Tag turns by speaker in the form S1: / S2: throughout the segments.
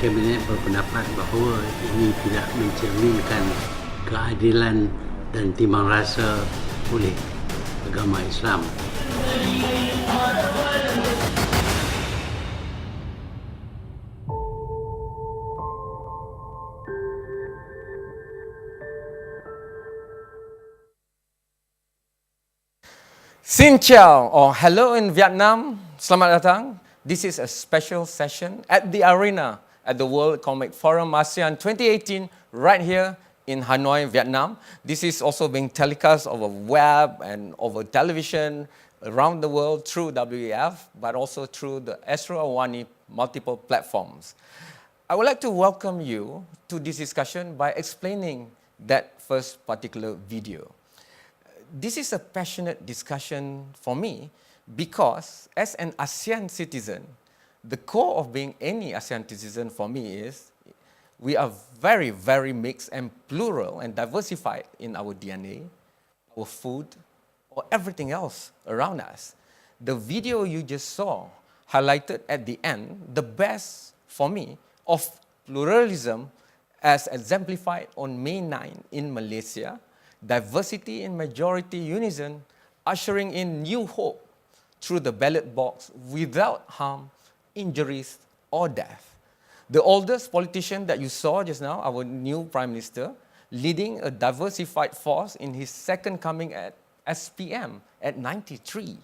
S1: Kabinet berpendapat bahawa ini tidak mencerminkan keadilan dan timbang rasa oleh agama Islam.
S2: Xin chào or hello in Vietnam. Selamat datang. This is a special session at the arena at the World Economic Forum ASEAN 2018 right here in Hanoi, Vietnam. This is also being telecast over web and over television around the world through WEF, but also through the Astro Awani multiple platforms. I would like to welcome you to this discussion by explaining that first particular video. This is a passionate discussion for me because as an ASEAN citizen, the core of being any ASEAN citizen for me is we are very, very mixed and plural and diversified in our DNA, our food, or everything else around us. The video you just saw highlighted at the end the best for me of pluralism as exemplified on May 9 in Malaysia, diversity in majority unison, ushering in new hope through the ballot box without harm, injuries, or death. The oldest politician that you saw just now, our new Prime Minister, leading a diversified force in his second coming at SPM at 93.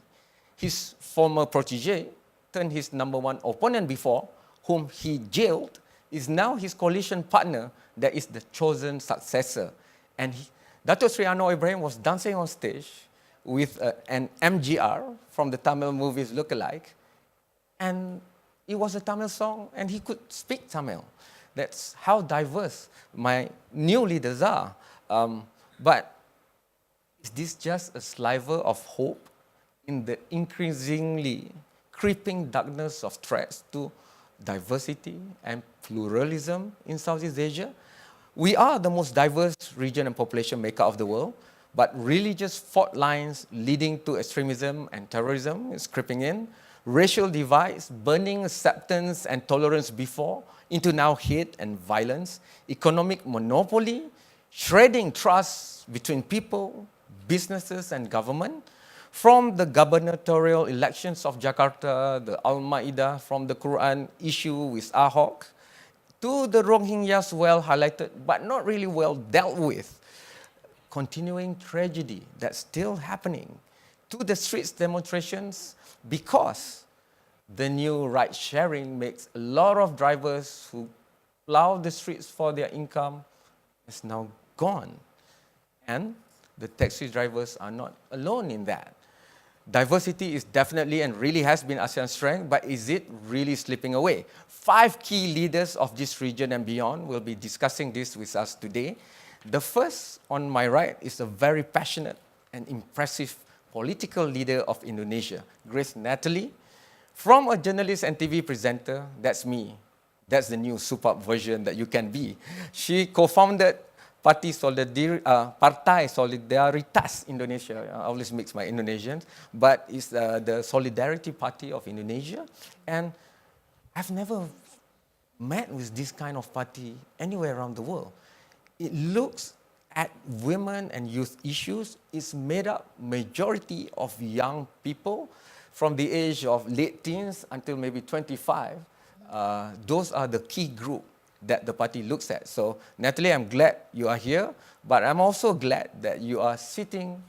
S2: His former protege, turned his number one opponent before, whom he jailed, is now his coalition partner that is the chosen successor. And Dato Sri Anwar Ibrahim was dancing on stage with an MGR from the Tamil movies lookalike, and it was a Tamil song, and he could speak Tamil. That's how diverse my new leaders are. But is this just a sliver of hope in the increasingly creeping darkness of threats to diversity and pluralism in Southeast Asia? We are the most diverse region and population maker of the world, but religious fault lines leading to extremism and terrorism is creeping in. Racial divides, burning acceptance and tolerance before, into now hate and violence. Economic monopoly, shredding trust between people, businesses, and government. From the gubernatorial elections of Jakarta, the Al-Ma'idah, from the Quran issue with Ahok, to the Rohingyas well highlighted, but not really well dealt with. Continuing tragedy that's still happening, to the streets demonstrations, because the new ride sharing makes a lot of drivers who plow the streets for their income is now gone. And the taxi drivers are not alone in that. Diversity is definitely and really has been ASEAN's strength, but is it really slipping away? 5 key leaders of this region and beyond will be discussing this with us today. The first on my right is a very passionate and impressive political leader of Indonesia, Grace Natalie. From a journalist and TV presenter, that's me. That's the new superb version that you can be. She co-founded Partai Solidaritas Indonesia. I always mix my Indonesians, but it's the Solidarity Party of Indonesia. And I've never met with this kind of party anywhere around the world. It looks at women and youth issues. It's made up majority of young people from the age of late teens until maybe 25. Those are the key group that the party looks at. So Natalie, I'm glad you are here, but I'm also glad that you are sitting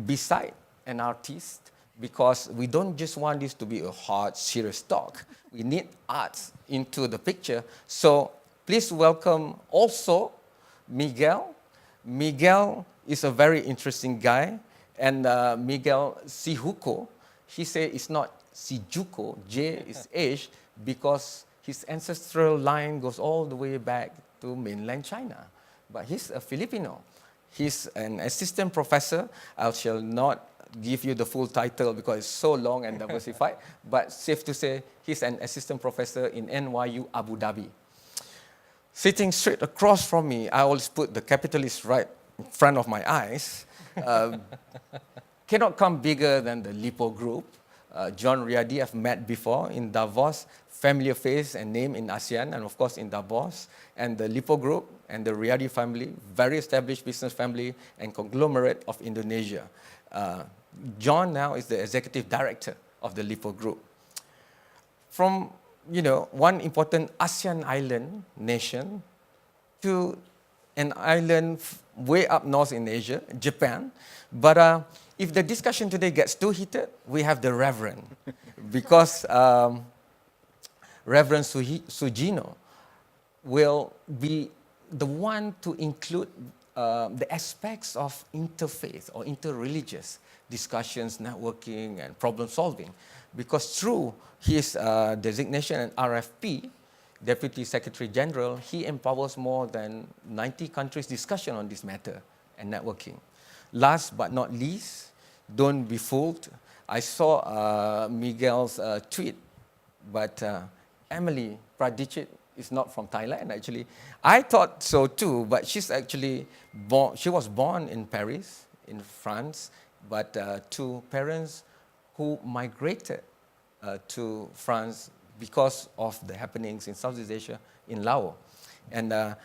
S2: beside an artist, because we don't just want this to be a hard, serious talk. We need arts into the picture. So please welcome also Miguel. Miguel is a very interesting guy, and Miguel Sijuko, he said it's not Sijuko, J is H, because his ancestral line goes all the way back to mainland China. But he's a Filipino. He's an assistant professor. I shall not give you the full title because it's so long and diversified, but safe to say he's an assistant professor in NYU Abu Dhabi. Sitting straight across from me, I always put the capitalist right in front of my eyes. Cannot come bigger than the Lipo Group. John Riyadi have met before in Davos, familiar face and name in ASEAN and of course in Davos, and the Lipo Group and the Riyadi family, very established business family and conglomerate of Indonesia. John now is the executive director of the Lipo Group. From one important ASEAN island nation to an island way up north in Asia, Japan. But if the discussion today gets too heated, we have the Reverend, because Reverend Sugino will be the one to include the aspects of interfaith or interreligious discussions, networking, and problem solving. Because through his designation at RfP, Deputy Secretary General, he empowers more than 90 countries' discussion on this matter and networking. Last but not least, don't be fooled. I saw Miguel's tweet, but Emily Pradicit is not from Thailand, actually. I thought so too, but she's actually she was born in Paris, in France, but to parents who migrated to France because of the happenings in Southeast Asia, in Laos. And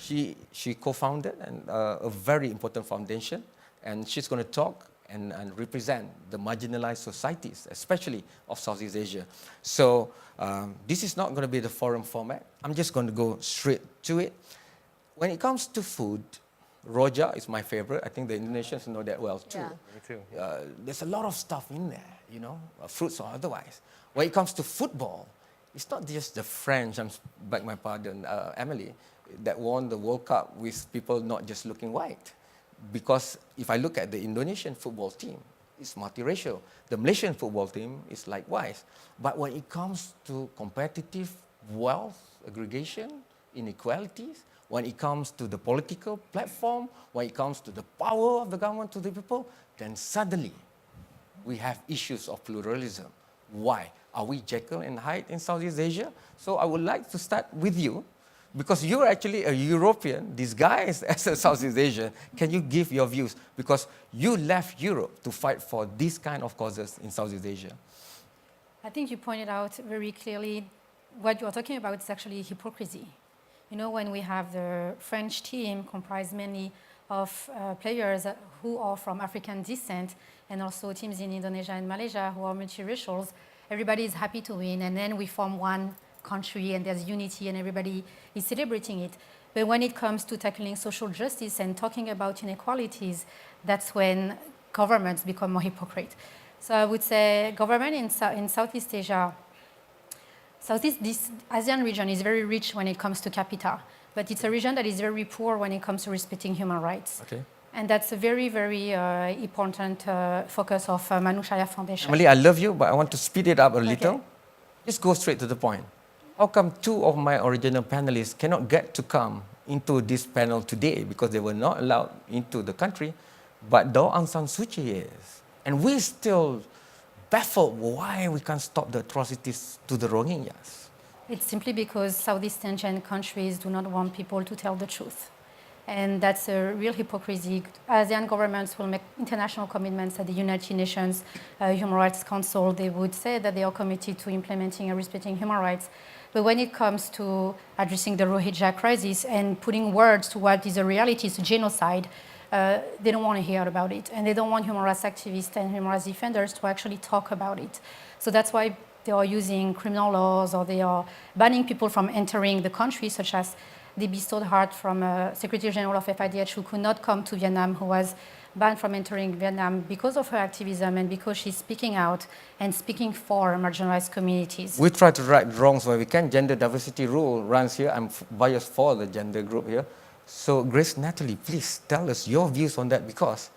S2: she co-founded a very important foundation, and she's going to talk and represent the marginalized societies, especially of Southeast Asia. So this is not going to be the forum format. I'm just going to go straight to it. When it comes to food, Rojak is my favorite. I think the Indonesians know that well too.
S3: Yeah.
S4: Me too.
S2: There's a lot of stuff in there, fruits or otherwise. When it comes to football, it's not just the French, beg my pardon, Emily, that won the World Cup with people not just looking white. Because if I look at the Indonesian football team, it's multiracial. The Malaysian football team is likewise. But when it comes to competitive wealth aggregation, inequalities, when it comes to the political platform, when it comes to the power of the government to the people, then suddenly we have issues of pluralism. Why? Are we Jekyll and Hyde in Southeast Asia? So I would like to start with you, because you're actually a European disguised as a Southeast Asian. Can you give your views? Because you left Europe to fight for these kind of causes in Southeast Asia.
S3: I think you pointed out very clearly what you're talking about is actually hypocrisy. When we have the French team comprised mainly of players who are from African descent, and also teams in Indonesia and Malaysia who are multiracials, everybody is happy to win, and then we form one country and there's unity and everybody is celebrating it. But when it comes to tackling social justice and talking about inequalities, that's when governments become more hypocrite. So I would say government in Southeast Asia, this ASEAN region is very rich when it comes to capita, but it's a region that is very poor when it comes to respecting human rights.
S2: Okay.
S3: And that's a very, very important focus of Manushaya Foundation.
S2: Emily, I love you, but I want to speed it up a little.
S3: Okay.
S2: Just go straight to the point. How come two of my original panelists cannot get to come into this panel today because they were not allowed into the country, but Daw Aung San Suu Kyi is? And we're still baffled why we can't stop the atrocities to the Rohingyas.
S3: It's simply because Southeast Asian countries do not want people to tell the truth. And that's a real hypocrisy. ASEAN governments will make international commitments at the United Nations Human Rights Council. They would say that they are committed to implementing and respecting human rights. But when it comes to addressing the Rohingya crisis and putting words to what is a reality, it's a genocide, they don't want to hear about it. And they don't want human rights activists and human rights defenders to actually talk about it. So that's why they are using criminal laws, or they are banning people from entering the country, such as they bestowed hard from Secretary General of FIDH who could not come to Vietnam, who was banned from entering Vietnam because of her activism and because she's speaking out and speaking for marginalized communities.
S2: We try to right wrongs where we can. Gender diversity rule runs here. I'm biased for the gender group here. So Grace Natalie, please tell us your views on that, because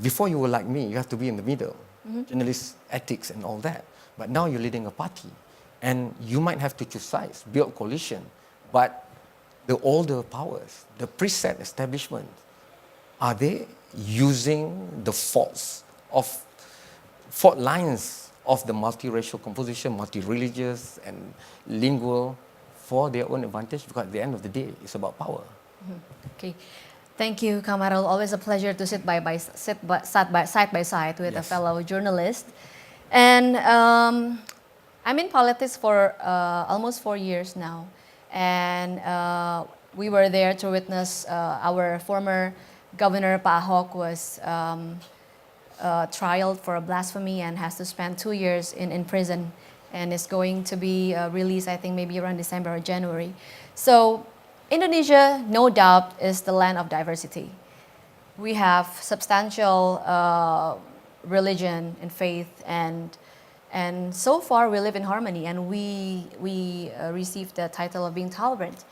S2: before you were like me, you have to be in the middle, journalist ethics and all that. But now you're leading a party and you might have to choose sides, build coalition, but the older powers, the preset establishment, are they using the fault lines of the multiracial composition, multi-religious and lingual for their own advantage? Because at the end of the day, it's about power.
S4: Okay. Thank you, Kamarul. Always a pleasure to sit side by side with a
S2: Yes.
S4: fellow journalist. And I'm in politics for almost 4 years now. And we were there to witness our former governor, Pa Ahok, was trialed for a blasphemy and has to spend 2 years in prison and is going to be released, I think, maybe around December or January. So Indonesia, no doubt, is the land of diversity. We have substantial religion and faith, and so far we live in harmony, and we received the title of being tolerant.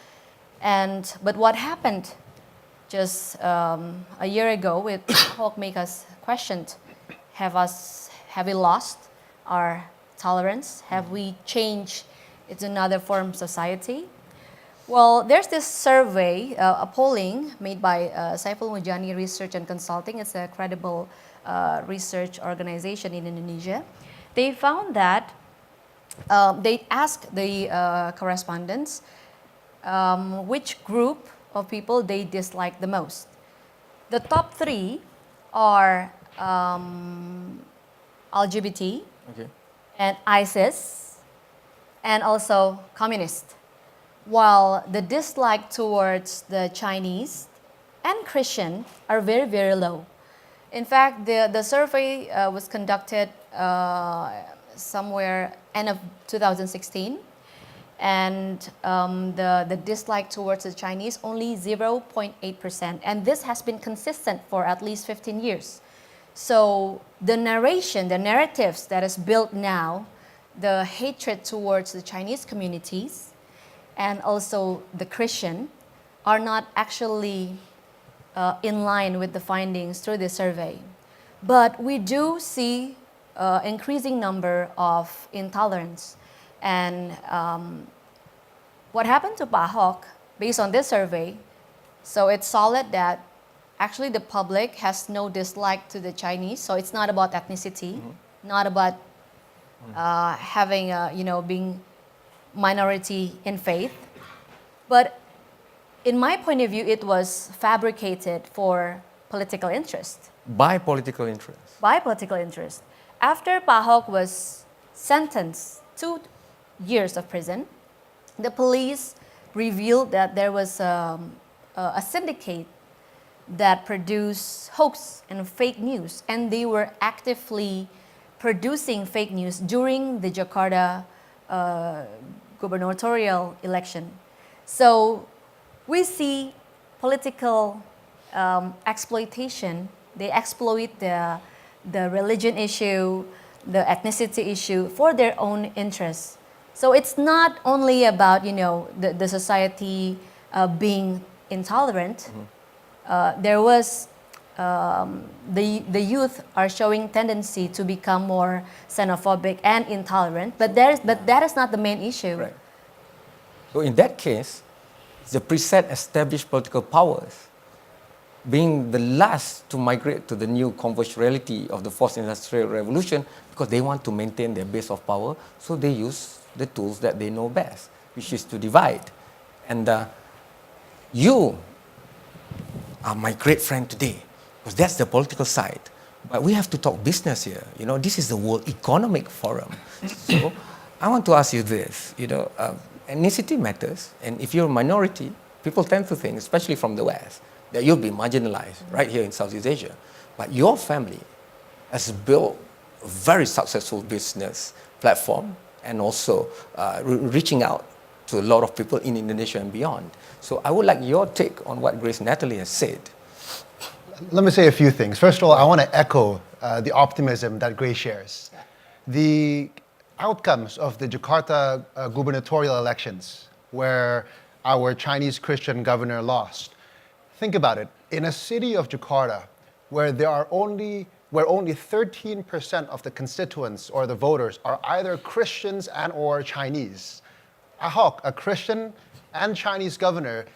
S4: But what happened just a year ago with Ahok make us question: have we lost our tolerance? Have we changed into another form of society? Well, there's this survey, a polling made by Saiful Mujani Research and Consulting. It's a credible research organization in Indonesia. They found that they asked the correspondents which group of people they dislike the most. The top three are LGBT,
S2: Okay.
S4: and ISIS, and also communist. While the dislike towards the Chinese and Christian are very, very low. In fact, the survey was conducted somewhere end of 2016, and the dislike towards the Chinese only 0.8%, and this has been consistent for at least 15 years. So the narration, the narratives that is built now, the hatred towards the Chinese communities and also the Christian are not actually in line with the findings through the survey. But we do see increasing number of intolerance. And what happened to Pa Ahok, based on this survey, so it's solid that actually the public has no dislike to the Chinese. So it's not about ethnicity, not about having, being minority in faith. But in my point of view, it was fabricated for political interest.
S2: By political interest.
S4: By political interest. After Pa Ahok was sentenced 2 years of prison, the police revealed that there was a syndicate that produced hoax and fake news, and they were actively producing fake news during the Jakarta gubernatorial election. So we see political exploitation. They exploit the religion issue, the ethnicity issue for their own interests. So it's not only about the society being intolerant. There was the youth are showing tendency to become more xenophobic and intolerant, but that is not the main issue.
S2: Right. So in that case, the preset established political powers, being the last to migrate to the new converged reality of the fourth industrial revolution, because they want to maintain their base of power, so they use the tools that they know best, which is to divide. And you are my great friend today, because that's the political side. But we have to talk business here. This is the World Economic Forum. So I want to ask you this. Ethnicity matters, and if you're a minority, people tend to think, especially from the West, that you'll be marginalized right here in Southeast Asia. But your family has built a very successful business platform and also reaching out to a lot of people in Indonesia and beyond. So I would like your take on what Grace Natalie has said.
S5: Let me say a few things. First of all, I want to echo the optimism that Grace shares. The outcomes of the Jakarta gubernatorial elections, where our Chinese Christian governor lost. Think about it. In a city of Jakarta, where only 13% of the constituents or the voters are either Christians and or Chinese, Ahok, a Christian and Chinese governor,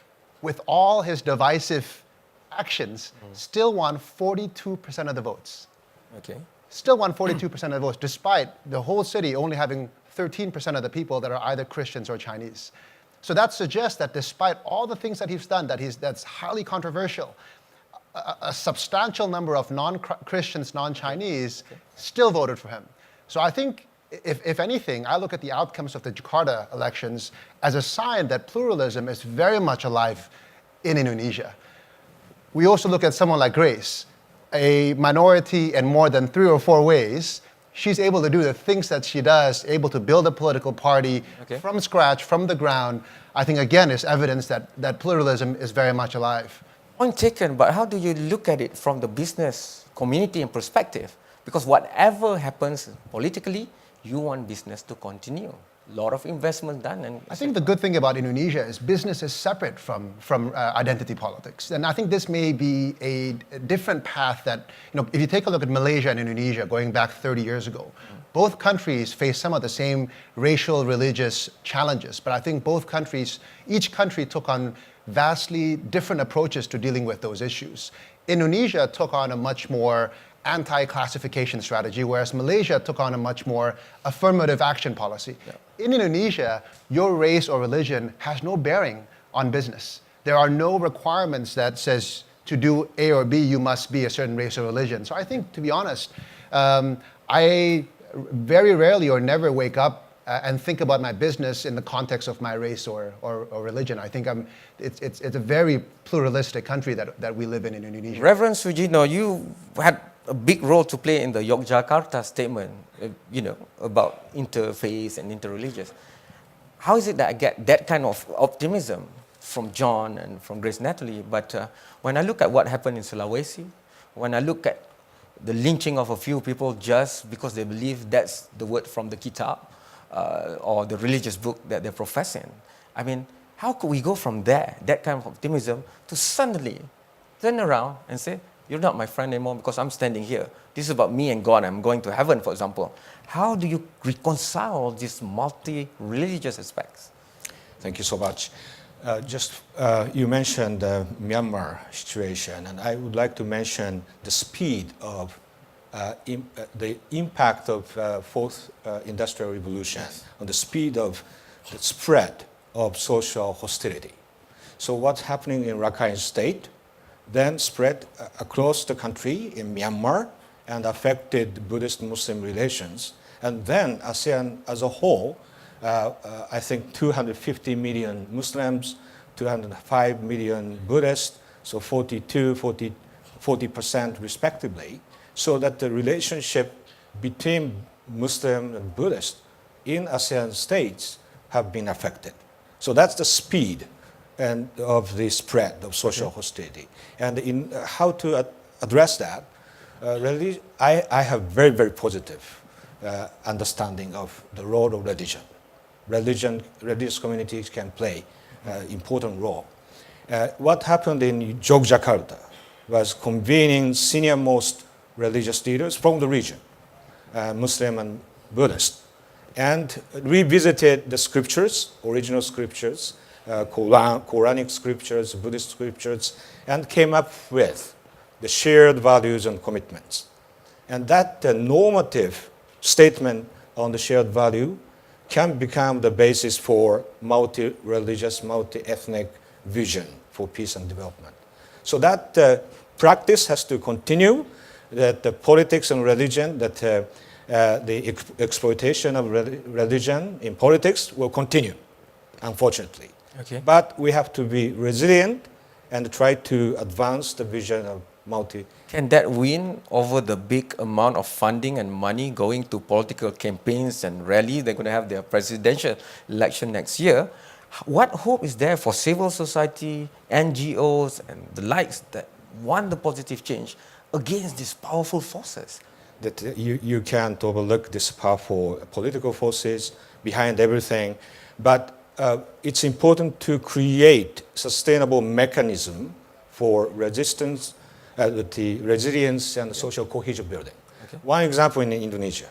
S5: with all his divisive actions, still won 42% of the votes.
S2: Okay.
S5: Still won 42% of the votes, despite the whole city only having 13% of the people that are either Christians or Chinese. So that suggests that despite all the things that he's done, that's highly controversial, a substantial number of non-Christians, non-Chinese, still voted for him. So I think, if anything, I look at the outcomes of the Jakarta elections as a sign that pluralism is very much alive in Indonesia. We also look at someone like Grace, a minority in more than 3 or 4 ways. She's able to do the things that she does, able to build a political party from scratch, from the ground. I think, again, is evidence that pluralism is very much alive.
S2: Point taken, but how do you look at it from the business community and perspective? Because whatever happens politically, you want business to continue. A lot of investment done. And
S5: I think the good thing about Indonesia is business is separate from identity politics. And I think this may be a different path that, if you take a look at Malaysia and Indonesia going back 30 years ago, both countries face some of the same racial, religious challenges. But I think each country took on vastly different approaches to dealing with those issues. Indonesia took on a much more anti-classification strategy, whereas Malaysia took on a much more affirmative action policy. Yeah. In Indonesia, your race or religion has no bearing on business. There are no requirements that says to do A or B, you must be a certain race or religion. So I think, to be honest, I very rarely or never wake up and think about my business in the context of my race or religion. I think it's a very pluralistic country that we live in Indonesia.
S2: Reverend Sugino, you had a big role to play in the Yogyakarta statement, about interfaith and interreligious. How is it that I get that kind of optimism from John and from Grace Natalie? But when I look at what happened in Sulawesi, when I look at the lynching of a few people just because they believe that's the word from the kitab or the religious book that they're professing, I mean, how could we go from there, that kind of optimism, to suddenly turn around and say, you're not my friend anymore because I'm standing here. This is about me and God. I'm going to heaven, for example. How do you reconcile these multi-religious aspects?
S6: Thank you so much. You mentioned the Myanmar situation, and I would like to mention the speed of the impact of fourth industrial revolution on the speed of the spread of social hostility. So what's happening in Rakhine State then spread across the country in Myanmar and affected Buddhist-Muslim relations. And then ASEAN as a whole, I think 250 million Muslims, 205 million Buddhists, so 40% respectively, so that the relationship between Muslim and Buddhist in ASEAN states have been affected. So that's the speed and of the spread of social hostility. And in how to address that, really, I have very, very positive understanding of the role of religion. Religious communities can play an important role. What happened in Yogyakarta was convening senior-most religious leaders from the region, Muslim and Buddhist, and revisited the scriptures, original scriptures, Quranic scriptures, Buddhist scriptures, and came up with the shared values and commitments. And that normative statement on the shared value can become the basis for multi-religious, multi-ethnic vision for peace and development. So that practice has to continue, that the politics and religion, that the exploitation of religion in politics will continue, unfortunately.
S2: Okay.
S6: But we have to be resilient and try to advance the vision of multi.
S2: Can that win over the big amount of funding and money going to political campaigns and rally? They're going to have their presidential election next year. What hope is there for civil society, NGOs, and the likes that want the positive change against these powerful forces?
S6: That you can't overlook these powerful political forces behind everything, but it's important to create sustainable mechanism for resistance, the resilience and social cohesion building. Okay. One example in Indonesia,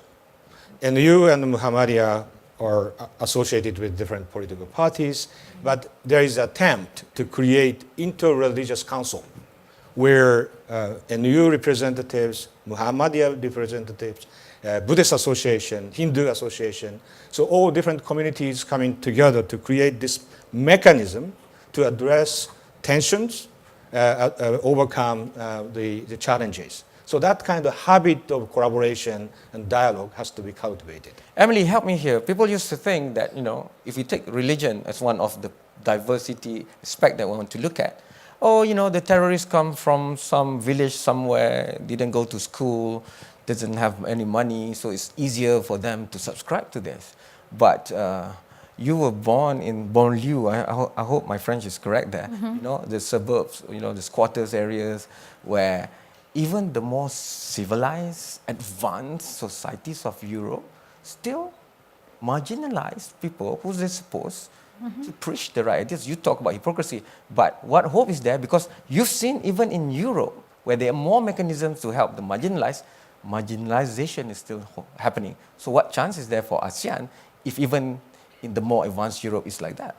S6: NU and Muhammadiyah are associated with different political parties, but there is an attempt to create inter-religious council where NU representatives, Muhammadiyah representatives, Buddhist association, Hindu association, so all different communities coming together to create this mechanism to address tensions, overcome the challenges. So that kind of habit of collaboration and dialogue has to be cultivated.
S2: Emily, help me here. People used to think that, if you take religion as one of the diversity aspect that we want to look at, the terrorists come from some village somewhere, didn't go to school, doesn't have any money, so it's easier for them to subscribe to this. But you were born in banlieue. I hope my French is correct there. The suburbs, the squatters areas where even the more civilized, advanced societies of Europe still marginalize people who they're supposed to preach the right ideas. You talk about hypocrisy, but what hope is there? Because you've seen even in Europe, where there are more mechanisms to help the marginalized, marginalization is still happening. So what chance is there for ASEAN if even in the more advanced Europe it's like that?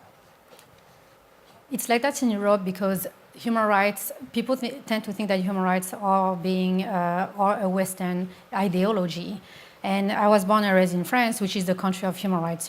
S3: It's like that in Europe because human rights, people tend to think that human rights are a Western ideology. And I was born and raised in France, which is the country of human rights,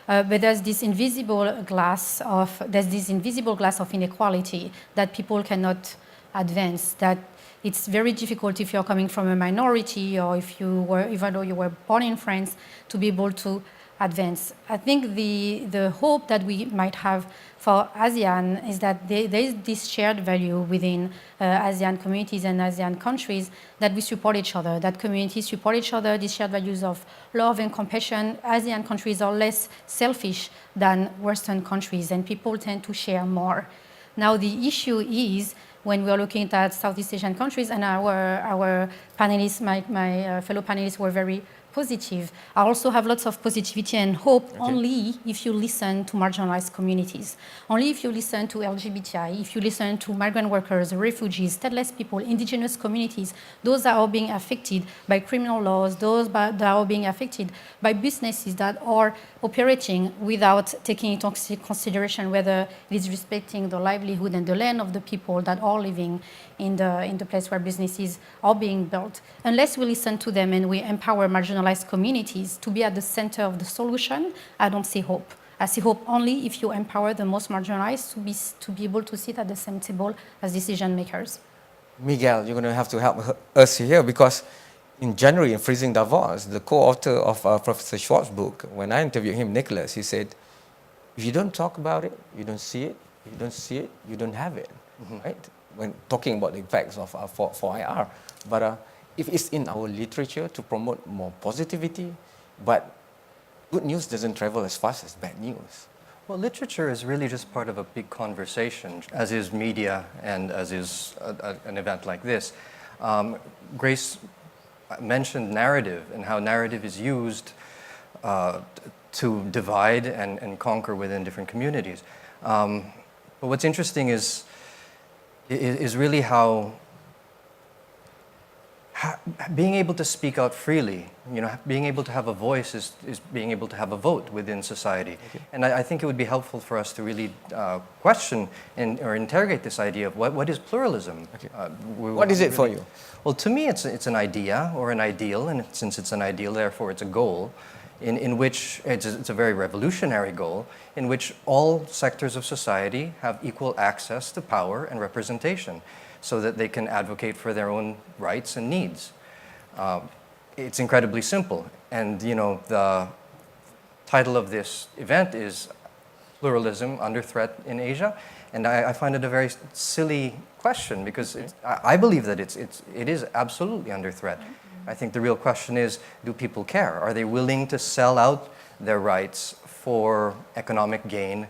S3: but there's this invisible glass of inequality that people cannot advance. That it's very difficult if you're coming from a minority or even though you were born in France, to be able to advance. I think the hope that we might have for ASEAN is that there is this shared value within ASEAN communities and ASEAN countries, that we support each other, that communities support each other, these shared values of love and compassion. ASEAN countries are less selfish than Western countries, and people tend to share more. Now, the issue is when we are looking at Southeast Asian countries, and our panelists, my fellow panelists were very positive. I also have lots of positivity and hope only if you listen to marginalized communities, only if you listen to LGBTI, if you listen to migrant workers, refugees, stateless people, indigenous communities, those that are being affected by criminal laws, those that are being affected by businesses that are operating without taking into consideration whether it is respecting the livelihood and the land of the people that are living in the place where businesses are being built. Unless we listen to them and we empower marginalized communities to be at the center of the solution, I don't see hope. I see hope only if you empower the most marginalized to be able to sit at the same table as decision makers.
S2: Miguel, you're going to have to help us here, because in January, in Freezing Davos, the co-author of Professor Schwartz's book, when I interviewed him, Nicholas, he said, if you don't talk about it, you don't see it. If you don't see it, you don't have it, right? When talking about the effects of for IR. But if it's in our literature to promote more positivity, but good news doesn't travel as fast as bad news.
S7: Well, literature is really just part of a big conversation, as is media and as is an event like this. Grace mentioned narrative and how narrative is used to divide and conquer within different communities. But what's interesting is really how being able to speak out freely, being able to have a voice is being able to have a vote within society. Okay. And I think it would be helpful for us to really question or interrogate this idea of what is pluralism.
S2: Okay. What is it for you?
S7: Well, to me, it's an idea or an ideal, and since it's an ideal, therefore it's a goal, in which it's a very revolutionary goal, in which all sectors of society have equal access to power and representation, so that they can advocate for their own rights and needs. It's incredibly simple. And the title of this event is Pluralism Under Threat in Asia. And I find it a very silly question, because I believe that it is absolutely under threat. I think the real question is, do people care? Are they willing to sell out their rights for economic gain,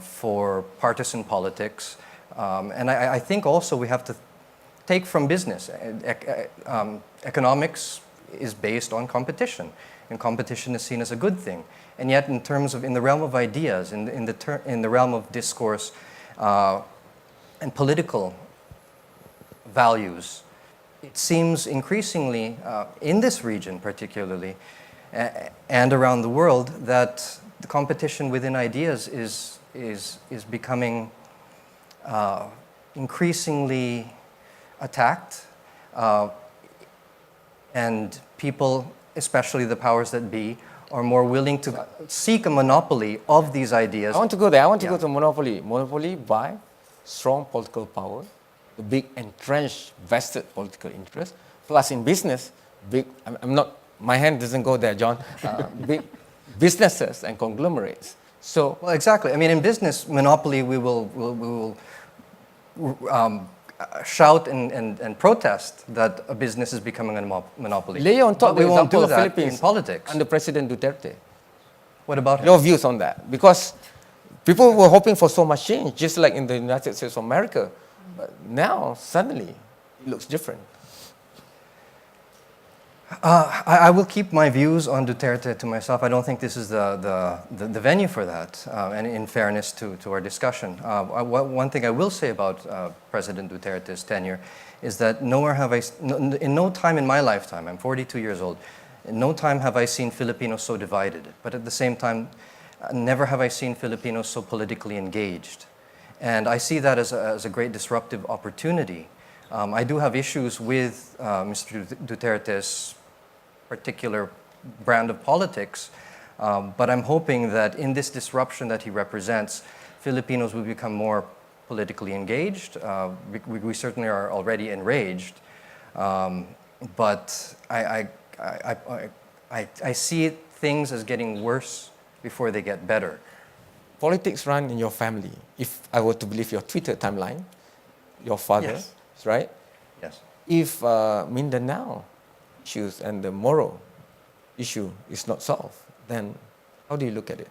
S7: for partisan politics? And I think also we have to take from business. Economics is based on competition, and competition is seen as a good thing. And yet, in the realm of ideas, in the realm of discourse and political values, it seems increasingly, in this region particularly, and around the world, that the competition within ideas is becoming increasingly attacked, and people, especially the powers that be, are more willing to seek a monopoly of these ideas.
S2: I want to go there. I want to go to monopoly. Monopoly by strong political power, the big entrenched vested political interest, Plus in business, I'm not, my hand doesn't go there, John. Big businesses and conglomerates. So,
S7: Well, exactly. I mean, in business, monopoly, we will shout and protest that a business is becoming a monopoly.
S2: layer on top
S7: But we
S2: the
S7: won't
S2: example
S7: do
S2: of
S7: that
S2: Philippines
S7: in politics.
S2: under President Duterte.
S7: What about him?
S2: Your views on that? Because people were hoping for so much change, just like in the United States of America. But now, suddenly, it looks different.
S7: I will keep my views on Duterte to myself. I don't think this is the venue for that, and in fairness to our discussion. One thing I will say about President Duterte's tenure is that nowhere have in no time in my lifetime, I'm 42 years old, in no time have I seen Filipinos so divided. But at the same time, never have I seen Filipinos so politically engaged. And I see that as a great disruptive opportunity. I do have issues with Mr. Duterte's particular brand of politics, but I'm hoping that in this disruption that he represents, Filipinos will become more politically engaged. We certainly are already enraged, but I see things as getting worse before they get better.
S2: Politics run in your family. If I were to believe your Twitter timeline, your father,
S7: Yes.
S2: right?
S7: Yes.
S2: If Mindanao issues and the moral issue is not solved, then how do you look at it?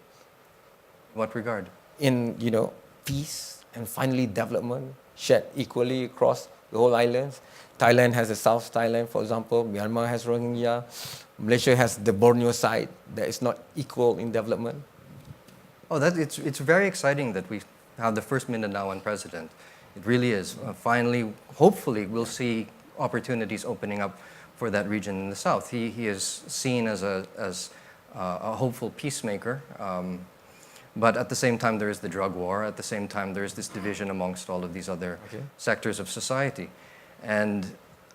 S7: In what regard?
S2: In, peace and finally development shared equally across the whole islands. Thailand has the South Thailand, for example. Myanmar has Rohingya. Malaysia has the Borneo side that is not equal in development.
S7: Oh, it's very exciting that we have the first Mindanaoan president. It really is. Finally, hopefully, we'll see opportunities opening up for that region in the south. He is seen as a hopeful peacemaker, but at the same time, there is the drug war. At the same time, there is this division amongst all of these other sectors of society. And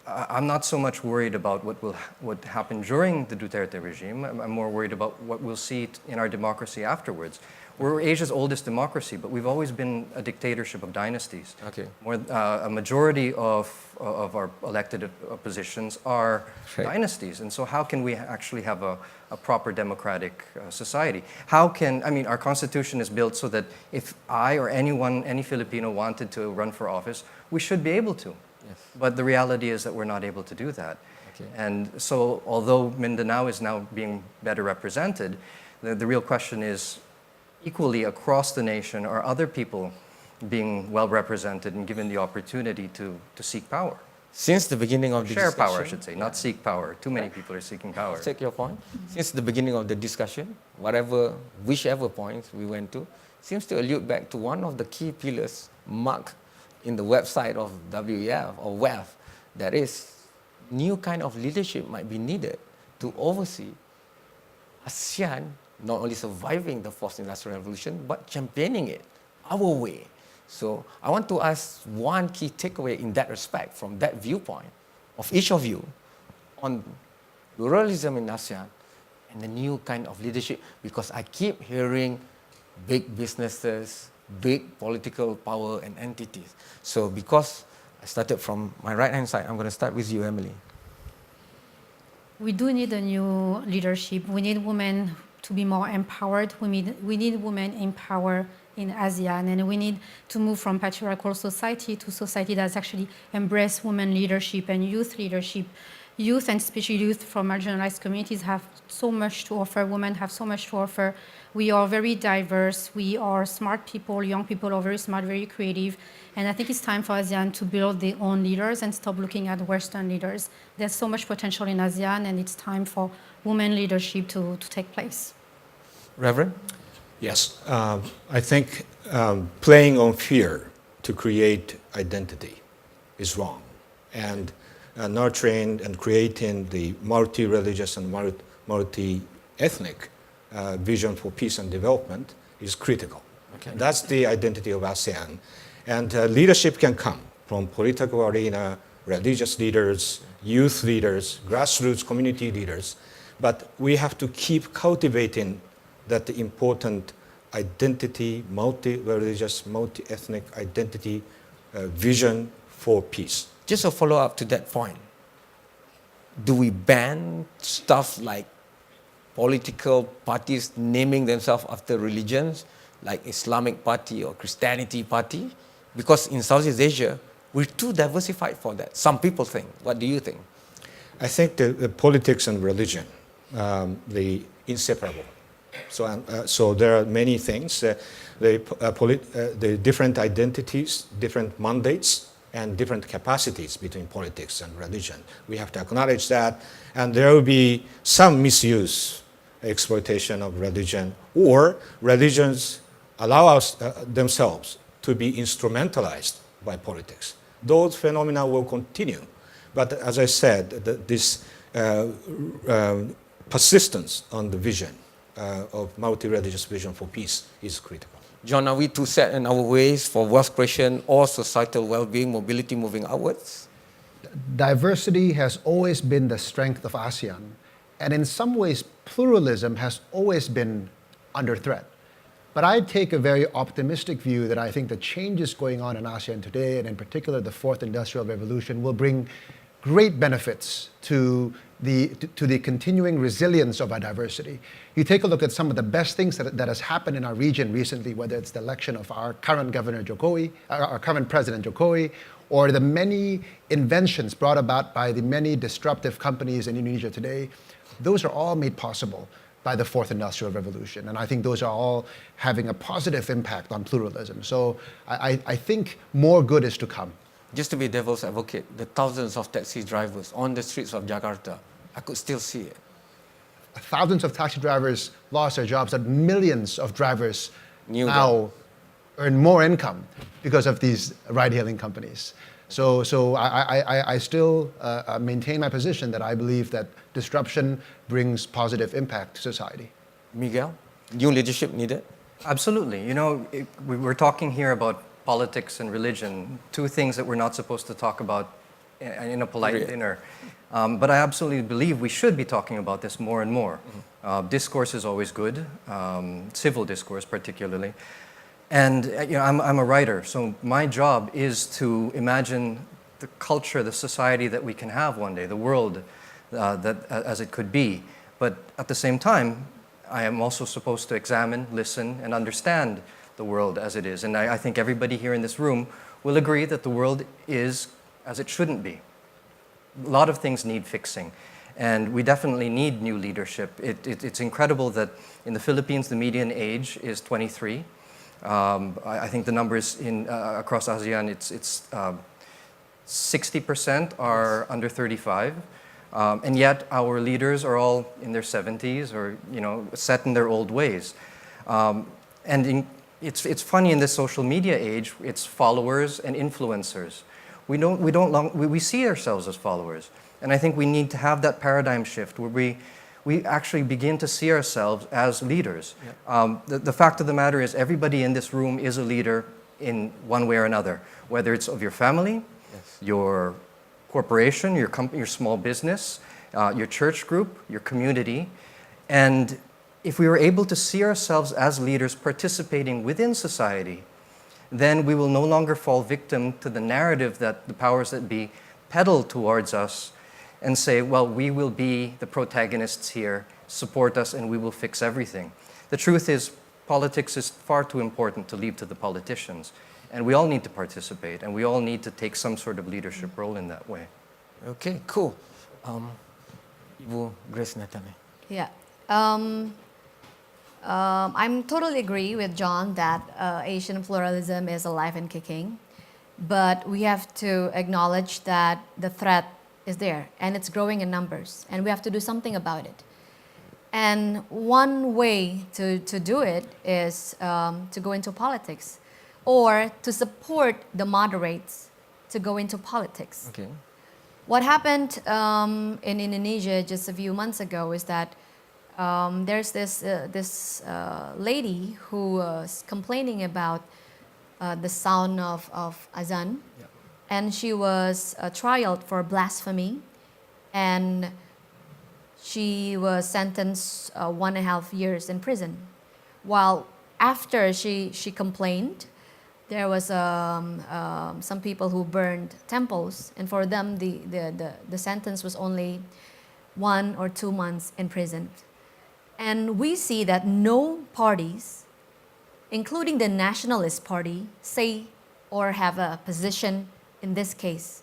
S7: I'm not so much worried about what happened during the Duterte regime. I'm more worried about what we'll see in our democracy afterwards. We're Asia's oldest democracy, but we've always been a dictatorship of dynasties.
S2: Okay.
S7: A majority of our elected positions are
S2: Right.
S7: dynasties, and so how can we actually have a proper democratic society? Our constitution is built so that if I or any Filipino wanted to run for office, we should be able to.
S2: Yes.
S7: But the reality is that we're not able to do that.
S2: Okay.
S7: And so although Mindanao is now being better represented, the real question is, equally across the nation, are other people being well represented and given the opportunity to seek power?
S2: Since the beginning of the
S7: Share
S2: discussion,
S7: power, I should say, not seek power. Too many people are seeking power.
S2: take your point. Since the beginning of the discussion, whichever points we went to, seems to allude back to one of the key pillars marked in the website of WEF or WEF, that is, new kind of leadership might be needed to oversee ASEAN not only surviving the fourth industrial revolution, but championing it our way. So I want to ask one key takeaway in that respect, from that viewpoint of each of you, on pluralism in ASEAN and the new kind of leadership, because I keep hearing big businesses, big political power and entities. So because I started from my right-hand side, I'm going to start with you, Emily.
S3: We do need a new leadership. We need women to be more empowered. We need women in power in ASEAN, and we need to move from patriarchal society to society that's actually embraced women leadership and youth leadership. Youth, and especially youth from marginalized communities, have so much to offer. Women have so much to offer. We are very diverse. We are smart people. Young people are very smart, very creative. And I think it's time for ASEAN to build their own leaders and stop looking at Western leaders. There's so much potential in ASEAN, and it's time for women leadership to take place.
S2: Reverend?
S6: Yes, I think playing on fear to create identity is wrong. And nurturing and creating the multi-religious and multi-ethnic vision for peace and development is critical.
S2: Okay.
S6: That's the identity of ASEAN. And leadership can come from political arena, religious leaders, youth leaders, grassroots community leaders. But we have to keep cultivating that important identity, multi-religious, multi-ethnic identity vision for peace.
S2: Just a follow-up to that point. do we ban stuff like political parties naming themselves after religions, like Islamic Party or Christianity Party? Because in Southeast Asia, we're too diversified for that. Some people think. What do you think?
S6: I think the politics and religion, the inseparable. So there are many things, the different identities, different mandates, and different capacities between politics and religion. We have to acknowledge that, and there will be some misuse, exploitation of religion, or religions allow themselves to be instrumentalized by politics. Those phenomena will continue. But as I said, this persistence on the vision of multi-religious vision for peace is critical.
S2: John, are we too set in our ways for wealth creation or societal well-being, mobility moving outwards?
S5: Diversity has always been the strength of ASEAN, and in some ways, pluralism has always been under threat. But I take a very optimistic view that I think the changes going on in ASEAN today, and in particular the Fourth Industrial Revolution, will bring great benefits to the continuing resilience of our diversity. You take a look at some of the best things that has happened in our region recently, whether it's the election of our current governor Jokowi, our current president Jokowi, or the many inventions brought about by the many disruptive companies in Indonesia today. Those are all made possible by the Fourth Industrial Revolution. And I think those are all having a positive impact on pluralism. So I think more good is to come.
S2: Just to be devil's advocate, the thousands of taxi drivers on the streets of Jakarta, I could still see it.
S5: Thousands of taxi drivers lost their jobs, and millions of drivers now earn more income because of these ride-hailing companies. So I still maintain my position that I believe that disruption brings positive impact to society.
S2: Miguel, new leadership needed?
S7: Absolutely. You know, we're talking here about politics and religion, two things that we're not supposed to talk about in a polite dinner. But I absolutely believe we should be talking about this more and more. Discourse is always good, civil discourse particularly. And you know, I'm a writer, so my job is to imagine the culture, the society that we can have one day, the world as it could be. But at the same time, I am also supposed to examine, listen, and understand the world as it is. And I think everybody here in this room will agree that the world is as it shouldn't be. A lot of things need fixing. And we definitely need new leadership. It's incredible that in the Philippines, the median age is 23. I think the numbers across ASEAN, it's 60% are under 35. And yet our leaders are all in their 70s or, you know, set in their old ways. It's funny in this social media age, it's followers and influencers. We see ourselves as followers. And I think we need to have that paradigm shift where we actually begin to see ourselves as leaders. Yeah. The fact of the matter is everybody in this room is a leader in one way or another, whether it's of your family, yes, your corporation, your company, your small business, your church group, your community. And if we were able to see ourselves as leaders participating within society, then we will no longer fall victim to the narrative that the powers that be peddle towards us and say, well, we will be the protagonists here, support us, and we will fix everything. The truth is, politics is far too important to leave to the politicians. And we all need to participate, and we all need to take some sort of leadership role in that way.
S2: Okay, cool. Ibu Grace Natale.
S4: Yeah. I'm totally agree with John that Asian pluralism is alive and kicking. But we have to acknowledge that the threat is there, and it's growing in numbers, and we have to do something about it. And one way to do it is to go into politics, or to support the moderates to go into politics.
S2: Okay.
S4: What happened in Indonesia just a few months ago is that there's this lady who was complaining about the sound of azan, yeah, and she was trialed for blasphemy, and she was sentenced 1.5 years in prison. While after she complained, there was some people who burned temples, and for them the sentence was only 1 or 2 months in prison. And we see that no parties, including the Nationalist Party, say or have a position in this case.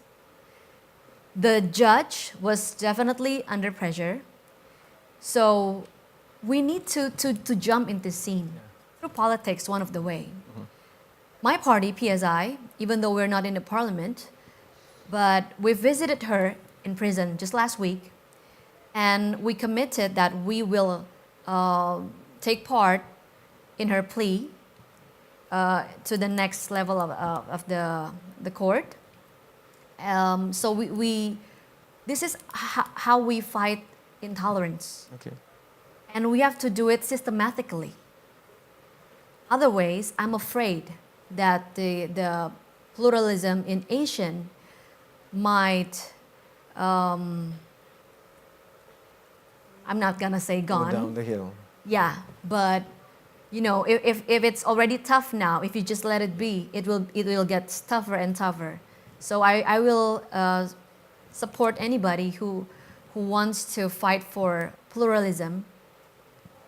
S4: The judge was definitely under pressure, so we need to jump into scene through politics, one of the way. My party, PSI, even though we're not in the parliament, but we visited her in prison just last week, and we committed that we will take part in her plea to the next level of the court. So we this is how we fight intolerance.
S2: Okay.
S4: And we have to do it systematically. Otherwise, I'm afraid that the pluralism in Asian might, I'm not gonna say
S2: Go
S4: gone.
S2: down the hill.
S4: Yeah, but you know, if it's already tough now, if you just let it be, it will get tougher and tougher. So I will support anybody who wants to fight for pluralism.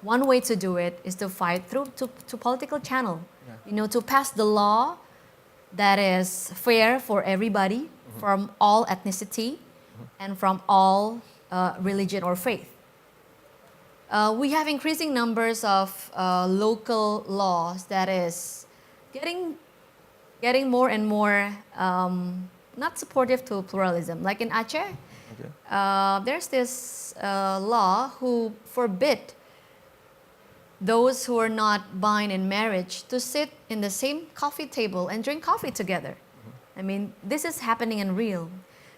S4: One way to do it is to fight through to political channel. You know, to pass the law that is fair for everybody, from all ethnicity, and from all religion or faith. We have increasing numbers of local laws that is getting more and more not supportive to pluralism. Like in Aceh, there's this law who forbid those who are not bound in marriage to sit in the same coffee table and drink coffee together. I mean, this is happening in real.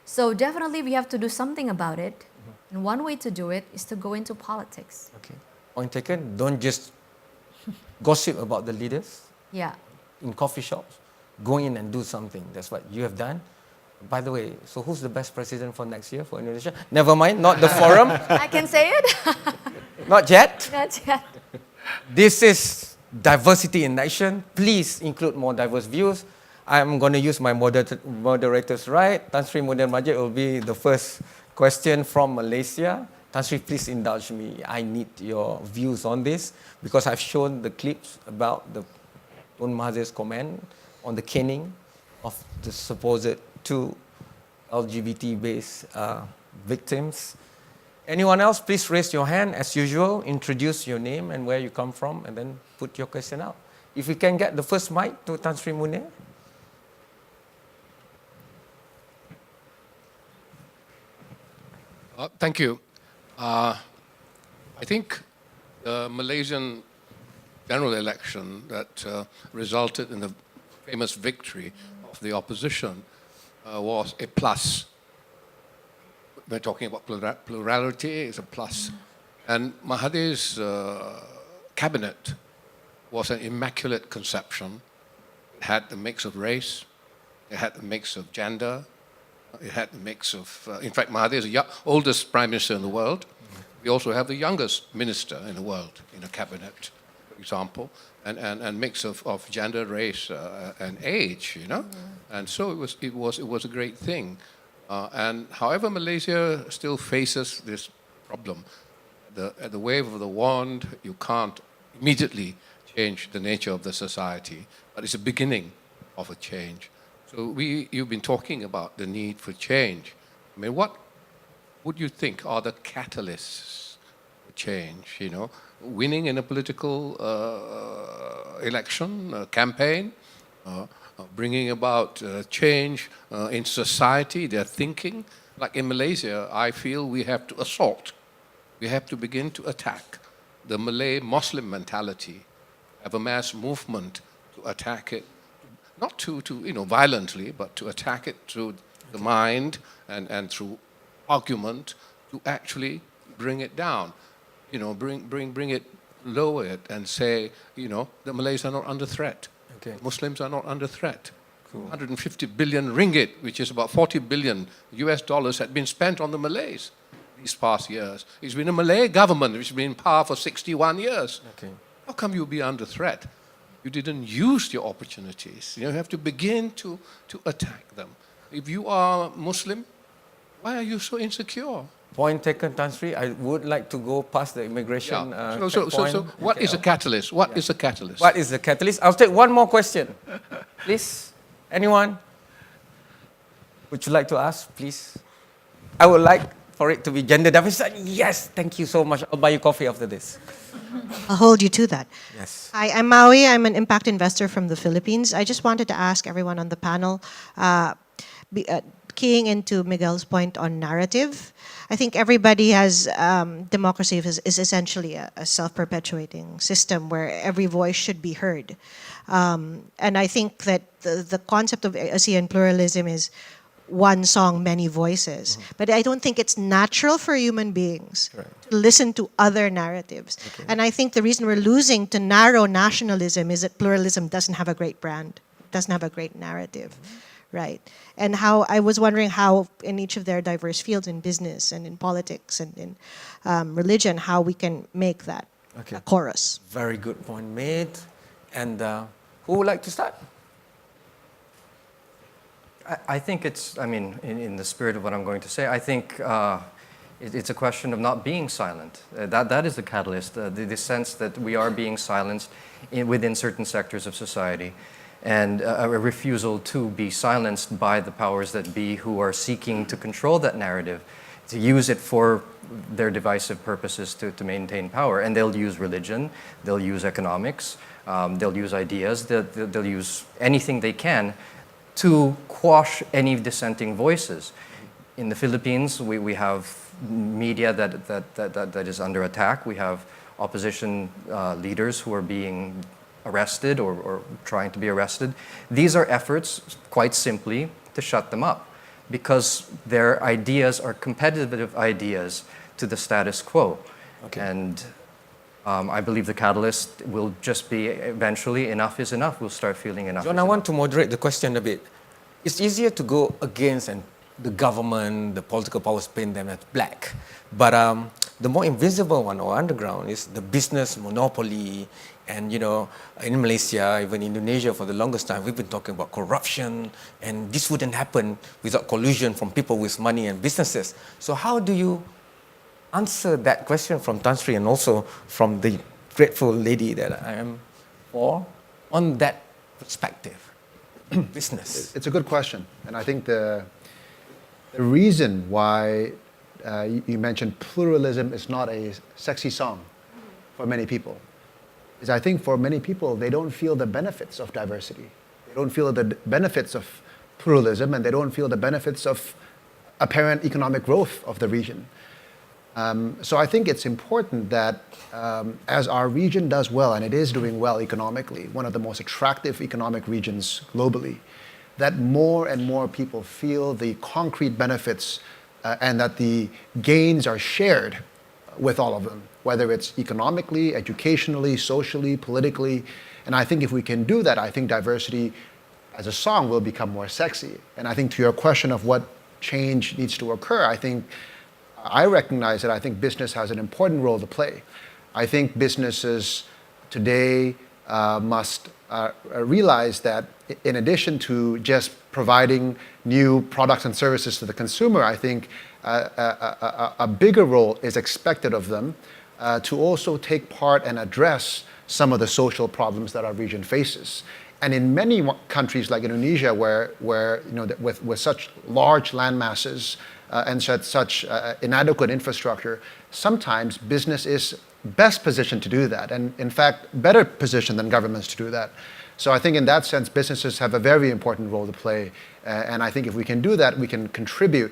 S4: So definitely we have to do something about it. And one way to do it is to go into politics.
S2: Okay. Point taken. Don't just gossip about the leaders
S4: Yeah.
S2: in coffee shops. Go in and do something. That's what you have done. By the way, so who's the best president for next year for Indonesia? Never mind, not the forum.
S4: I can say it?
S2: Not yet.
S4: Not yet.
S2: This is diversity in action. Please include more diverse views. I'm going to use my moderator's right. Tan Sri Mudir Majid will be the first question from Malaysia. Tan Sri, please indulge me. I need your views on this because I've shown the clips about the Tun Mahathir's comment on the caning of the supposed 2 LGBT-based victims. Anyone else, please raise your hand as usual, introduce your name and where you come from, and then put your question out. If we can get the first mic to Tan Sri Munir.
S8: Thank you. I think the Malaysian general election that resulted in the famous victory of the opposition was a plus. We're talking about plurality, it's a plus. And Mahathir's cabinet was an immaculate conception. It had the mix of race, it had the mix of gender, it had the mix of, in fact, Mahathir is the oldest prime minister in the world. We also have the youngest minister in the world in a cabinet, for example, and mix of gender, race, and age, you know. And so it was a great thing. And however, Malaysia still faces this problem. At the wave of the wand, you can't immediately change the nature of the society, but it's a beginning of a change. So you've been talking about the need for change. I mean, what would you think are the catalysts for change? You know, winning in a political election, campaign, bringing about change in society, their thinking. Like in Malaysia, I feel we have to assault. We have to begin to attack the Malay Muslim mentality, have a mass movement to attack it, not to violently, but to attack it through the mind and through argument to actually bring it down, you know, bring it, lower it and say, you know, the Malays are not under threat.
S2: Okay.
S8: Muslims are not under threat.
S2: Cool.
S8: 150 billion ringgit, which is about 40 billion US dollars, had been spent on the Malays these past years. It's been a Malay government which has been in power for 61 years.
S2: Okay.
S8: How come you'll be under threat? You didn't use your opportunities. You have to begin to attack them. If you are Muslim, why are you so insecure?
S2: Point taken, Tan Sri. I would like to go past the immigration
S8: So
S2: checkpoint.
S8: what is a catalyst? What is a catalyst?
S2: What is the catalyst? I'll take one more question. Please, anyone? Would you like to ask, please? I would like for it to be gender diverse. Yes, thank you so much. I'll buy you coffee after this.
S9: I'll hold you to that.
S2: Yes.
S9: Hi, I'm Maui. I'm an impact investor from the Philippines. I just wanted to ask everyone on the panel, keying into Miguel's point on narrative, I think everybody has, democracy is essentially a self-perpetuating system where every voice should be heard. And I think that the concept of ASEAN pluralism is one song, many voices.
S2: Mm-hmm.
S9: But I don't think it's natural for human beings to listen to other narratives.
S2: Okay.
S9: And I think the reason we're losing to narrow nationalism is that pluralism doesn't have a great brand, doesn't have a great narrative, right? And how I was wondering how in each of their diverse fields, in business and in politics and in religion, how we can make that a chorus.
S2: Very good point made. And who would like to start?
S7: I think it's, I mean, in the spirit of what I'm going to say, I think it's a question of not being silent. That is the catalyst, the sense that we are being silenced within certain sectors of society, and a refusal to be silenced by the powers that be who are seeking to control that narrative, to use it for their divisive purposes to maintain power. And they'll use religion, they'll use economics, they'll use ideas, they'll use anything they can to quash any dissenting voices. In the Philippines, we have media that is under attack. We have opposition leaders who are being arrested or trying to be arrested. These are efforts, quite simply, to shut them up because their ideas are competitive ideas to the status quo.
S2: Okay.
S7: And I believe the catalyst will just be eventually enough is enough. We'll start feeling enough.
S2: John, I want to moderate the question a bit. It's easier to go against and the government, the political powers paint them as black. But the more invisible one or underground is the business monopoly. And you know, in Malaysia, even Indonesia, for the longest time, we've been talking about corruption, and this wouldn't happen without collusion from people with money and businesses. So how do you answer that question from Tan Sri and also from the grateful lady that I am for on that perspective? Business.
S5: It's a good question. And I think the reason why you mentioned pluralism is not a sexy song for many people is I think for many people, they don't feel the benefits of diversity. They don't feel the benefits of pluralism, and they don't feel the benefits of apparent economic growth of the region. So I think it's important that as our region does well, and it is doing well economically, one of the most attractive economic regions globally, that more and more people feel the concrete benefits and that the gains are shared with all of them, whether it's economically, educationally, socially, politically. And I think if we can do that, I think diversity as a song will become more sexy. And I think to your question of what change needs to occur, I recognize that I think business has an important role to play. I think businesses today must realize that in addition to just providing new products and services to the consumer, I think a bigger role is expected of them to also take part and address some of the social problems that our region faces. And in many countries like Indonesia, where you know, with such large land masses and such inadequate infrastructure, sometimes business is best positioned to do that, and in fact, better positioned than governments to do that. So I think in that sense, businesses have a very important role to play. And I think if we can do that, we can contribute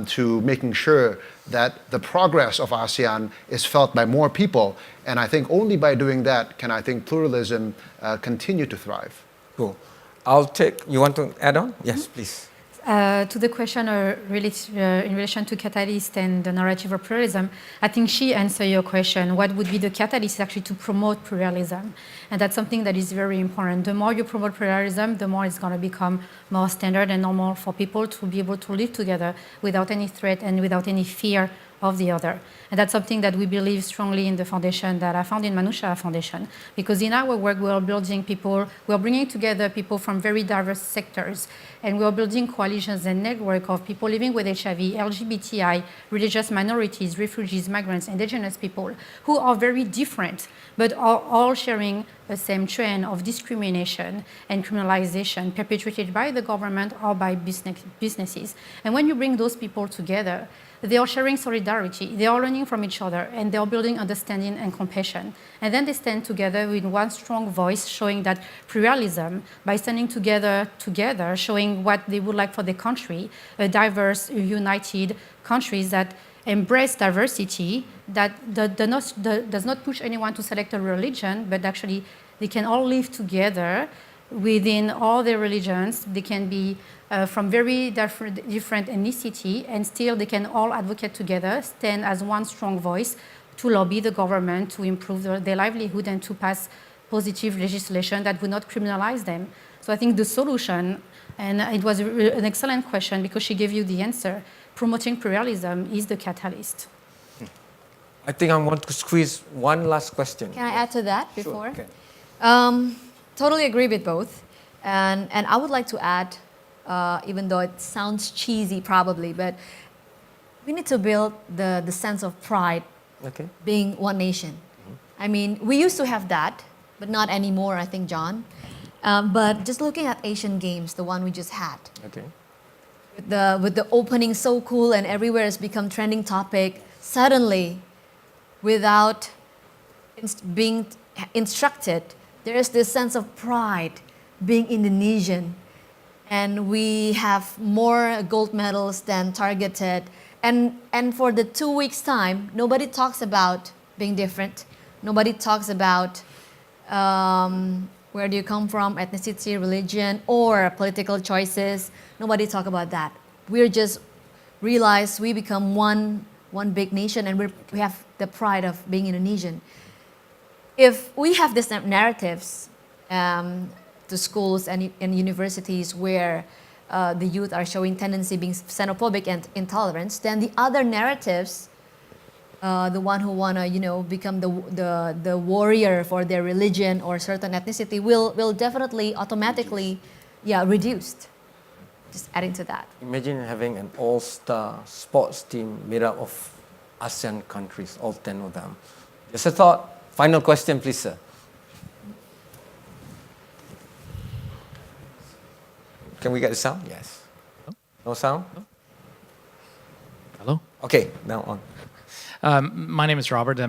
S5: to making sure that the progress of ASEAN is felt by more people. And I think only by doing that can, I think, pluralism continue to thrive.
S2: Cool. I'll take, you want to add on? Yes, please.
S3: To the question in relation to catalyst and the narrative of pluralism, I think she answered your question. What would be the catalyst is actually to promote pluralism. And that's something that is very important. The more you promote pluralism, the more it's going to become more standard and normal for people to be able to live together without any threat and without any fear of the other. And that's something that we believe strongly in the foundation that I found in Manusha Foundation, because in our work we are building people, we are bringing together people from very diverse sectors, and we are building coalitions and network of people living with HIV, LGBTI, religious minorities, refugees, migrants, indigenous people, who are very different, but are all sharing the same trend of discrimination and criminalization perpetrated by the government or by businesses. And when you bring those people together, they are sharing solidarity, they are learning from each other, and they are building understanding and compassion. And then they stand together with one strong voice, showing that pluralism, by standing together, showing what they would like for their country, a diverse, united countries that embrace diversity, that does not push anyone to select a religion, but actually they can all live together within all their religions. They can be from very different ethnicity, and still they can all advocate together, stand as one strong voice to lobby the government to improve their livelihood and to pass positive legislation that would not criminalize them. So I think the solution, and it was an excellent question because she gave you the answer, promoting pluralism is the catalyst.
S2: I think I want to squeeze one last question.
S4: Can I add to that before?
S2: Sure, okay.
S4: Totally agree with both. And I would like to add, even though it sounds cheesy probably, but we need to build the sense of pride being one nation. I mean, we used to have that, but not anymore, I think, John. But just looking at Asian Games, the one we just had,
S2: Okay.
S4: with the opening so cool and everywhere has become trending topic, suddenly, without being instructed, there is this sense of pride being Indonesian. And we have more gold medals than targeted. And for the 2 weeks' time, nobody talks about being different. Nobody talks about where do you come from, ethnicity, religion, or political choices. Nobody talk about that. We're just realize we become one big nation, and we have the pride of being Indonesian. If we have these narratives to schools and universities where the youth are showing tendency being xenophobic and intolerant, then the other narratives, the one who wanna become the warrior for their religion or certain ethnicity will definitely automatically reduced. Just adding to that.
S2: Imagine having an all-star sports team made up of ASEAN countries, all 10 of them. Just a thought. Final question, please, sir. Can we get the sound? Yes. No sound?
S10: Hello.
S2: Okay, now on.
S10: My name is Robert.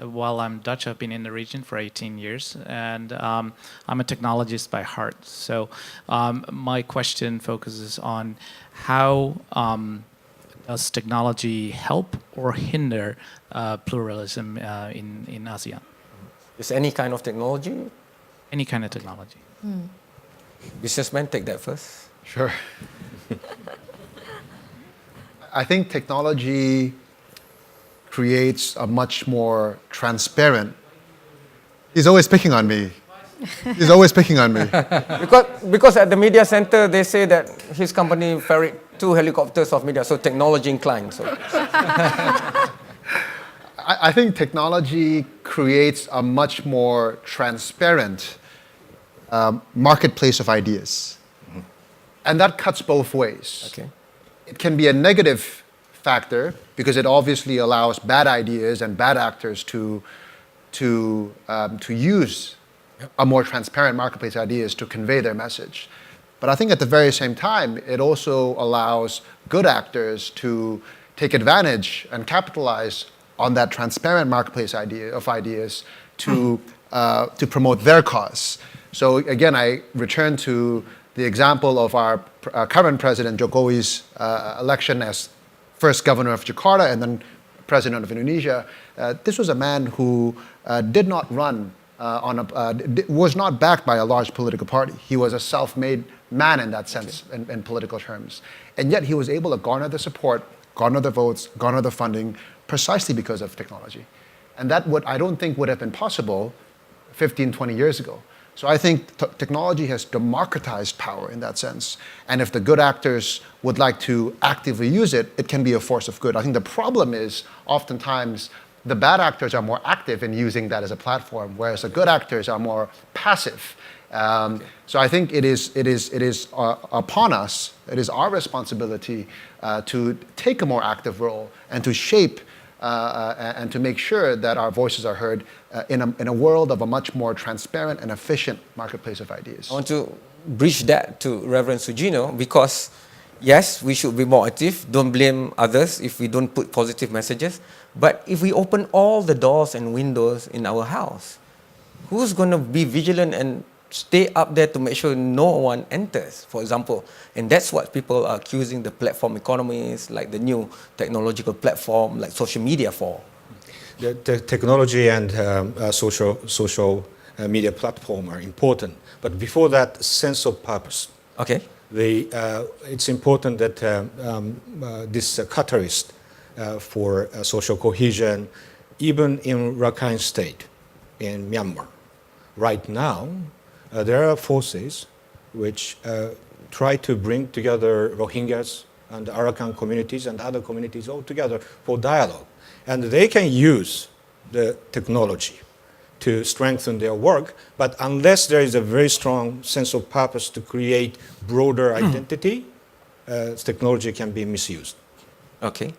S10: While I'm Dutch, I've been in the region for 18 years, and I'm a technologist by heart. So my question focuses on how does technology help or hinder pluralism in ASEAN?
S2: Is any kind of technology?
S10: Any kind of technology.
S2: Businessman, take that first.
S5: Sure. I think technology creates a much more transparent. He's always picking on me. He's always picking on me.
S2: Because at the media center, they say that his company ferried 2 helicopters of media, so technology inclined. So.
S5: I think technology creates a much more transparent marketplace of ideas. And that cuts both ways.
S2: Okay.
S5: It can be a negative factor because it obviously allows bad ideas and bad actors to use a more transparent marketplace ideas to convey their message. But I think at the very same time, it also allows good actors to take advantage and capitalize on that transparent marketplace of ideas to promote their cause. So again, I return to the example of our current president, Jokowi's election as first governor of Jakarta and then president of Indonesia. This was a man who did not run was not backed by a large political party. He was a self-made man in that sense, in political terms. And yet he was able to garner the support, garner the votes, garner the funding, precisely because of technology. And that I don't think would have been possible 15, 20 years ago. So I think technology has democratized power in that sense. And if the good actors would like to actively use it, it can be a force of good. I think the problem is oftentimes the bad actors are more active in using that as a platform, whereas the good actors are more passive. So I think it is upon us, it is our responsibility to take a more active role and to shape and to make sure that our voices are heard in a world of a much more transparent and efficient marketplace of ideas.
S2: I want to bridge that to Reverend Sugino because, yes, we should be more active. Don't blame others if we don't put positive messages. But if we open all the doors and windows in our house, who's going to be vigilant and stay up there to make sure no one enters, for example? And that's what people are accusing the platform economies, like the new technological platform, like social media for.
S6: The technology and social media platform are important. But before that, sense of purpose.
S2: Okay.
S6: It's important that this catalyst for social cohesion, even in Rakhine State, in Myanmar. Right now, there are forces which try to bring together Rohingyas and Arakan communities and other communities all together for dialogue. And they can use the technology to strengthen their work, but unless there is a very strong sense of purpose to create broader identity, technology can be misused.
S2: Okay.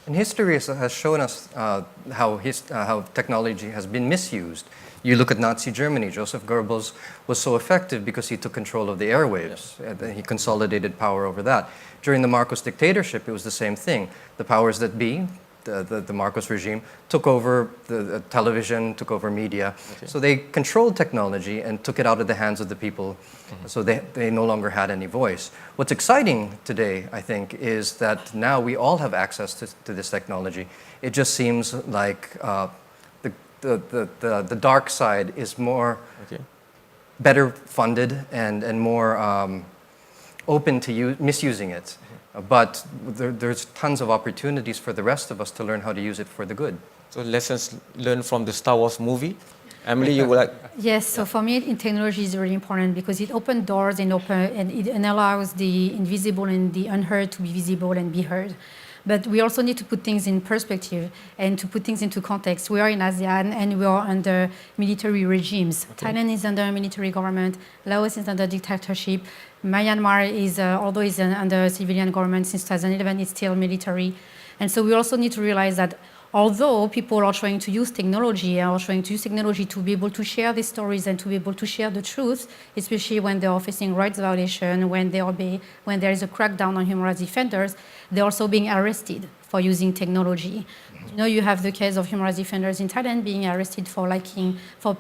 S7: And history has shown us how technology has been misused. You look at Nazi Germany. Joseph Goebbels was so effective because he took control of the airwaves. And he consolidated power over that. During the Marcos dictatorship, it was the same thing. The powers that be, the Marcos regime, took over the television, took over media. Okay. So they controlled technology and took it out of the hands of the people. Mm-hmm. So they no longer had any voice. What's exciting today, I think, is that now we all have access to this technology. It just seems like the dark side is more better funded and more open to misusing it. But there's tons of opportunities for the rest of us to learn how to use it for the good.
S2: So lessons learned from the Star Wars movie. Emily, you would like?
S3: Yes, so for me, technology is really important because it opens doors and it allows the invisible and the unheard to be visible and be heard. But we also need to put things in perspective and to put things into context. We are in ASEAN and we are under military regimes. Okay. Thailand is under a military government. Laos is under dictatorship. Myanmar is, although it's under a civilian government since 2011, it's still military. And so we also need to realize that although people are trying to use technology to be able to share these stories and to be able to share the truth, especially when they are facing rights violation, when there is a crackdown on human rights defenders, they're also being arrested for using technology. You know, you have the case of human rights defenders in Thailand being arrested for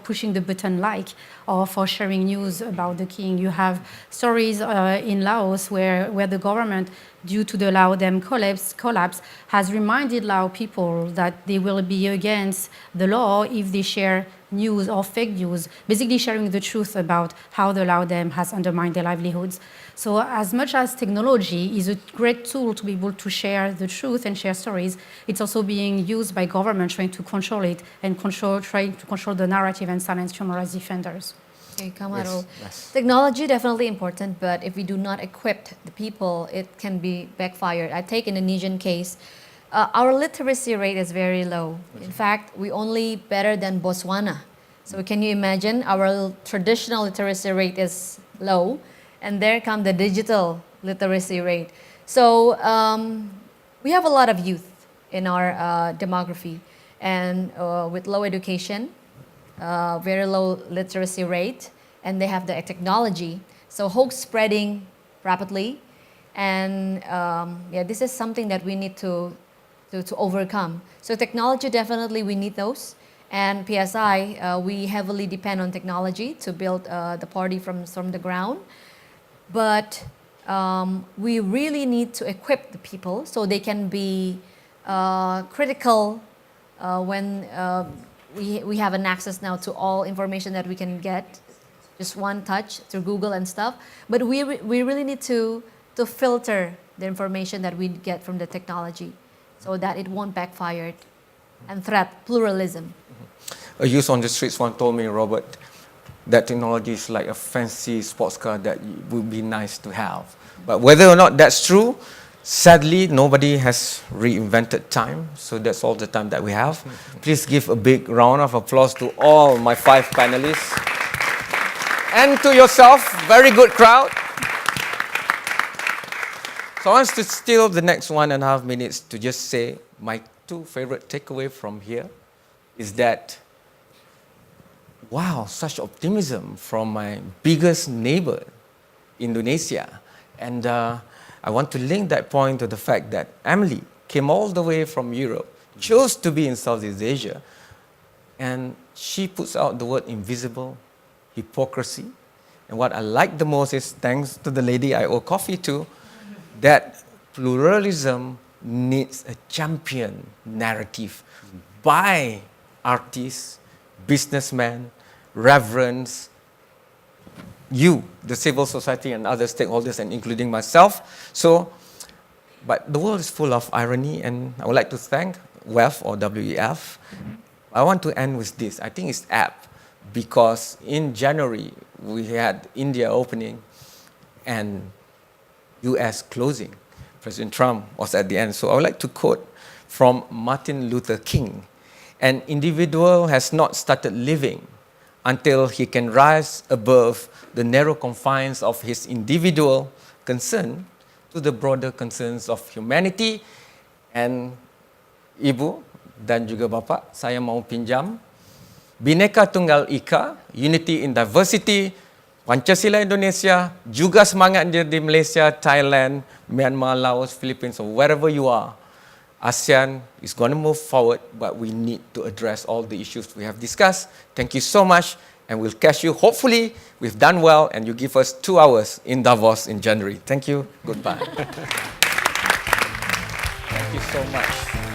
S3: pushing the button like, or for sharing news about the king. You have stories in Laos where the government, due to the Lao Dam collapse, has reminded Lao people that they will be against the law if they share news or fake news, basically sharing the truth about how the Lao Dam has undermined their livelihoods. So as much as technology is a great tool to be able to share the truth and share stories, it's also being used by government trying to control it and trying to control the narrative and silence human rights defenders.
S4: Okay, Kamaro. Yes. Technology definitely important, but if we do not equip the people, it can be backfired. I take Indonesian case. Our literacy rate is very low. In fact, we only better than Botswana. So can you imagine our traditional literacy rate is low, and there come the digital literacy rate. So we have a lot of youth in our demography, and with low education, very low literacy rate, and they have the technology. So hoax spreading rapidly, and this is something that we need to overcome. So technology, definitely we need those. And PSI, we heavily depend on technology to build the party from the ground. But we really need to equip the people so they can be critical when we have an access now to all information that we can get, just one touch through Google and stuff. But we really need to filter the information that we get from the technology so that it won't backfire and threat pluralism.
S2: A youth on the streets one told me, Robert, that technology is like a fancy sports car that would be nice to have. But whether or not that's true, sadly, nobody has reinvented time, so that's all the time that we have. Please give a big round of applause to all my 5 panelists. And to yourself, very good crowd. So I want to steal the next 1.5 minutes to just say my 2 favorite takeaway from here is that, wow, such optimism from my biggest neighbor, Indonesia. And I want to link that point to the fact that Emily came all the way from Europe, chose to be in Southeast Asia, and she puts out the word invisible, hypocrisy. And what I like the most is, thanks to the lady I owe coffee to, that pluralism needs a champion narrative by artists, businessmen, reverends, you, the civil society and other stakeholders, and including myself. So, but the world is full of irony, and I would like to thank WEF or WEF. I want to end with this. I think it's apt because in January we had India opening and US closing. President Trump was at the end. So I would like to quote from Martin Luther King. An individual has not started living until he can rise above the narrow confines of his individual concern to the broader concerns of humanity. And Ibu dan juga Bapa, saya mau pinjam Bhinneka Tunggal Ika, Unity in Diversity, Pancasila Indonesia, juga semangat dia di Malaysia, Thailand, Myanmar, Laos, Philippines, or wherever you are. ASEAN is going to move forward, but we need to address all the issues we have discussed. Thank you so much, and we'll catch you. Hopefully, we've done well, and you give us 2 hours in Davos in January. Thank you. Goodbye. Thank you so much.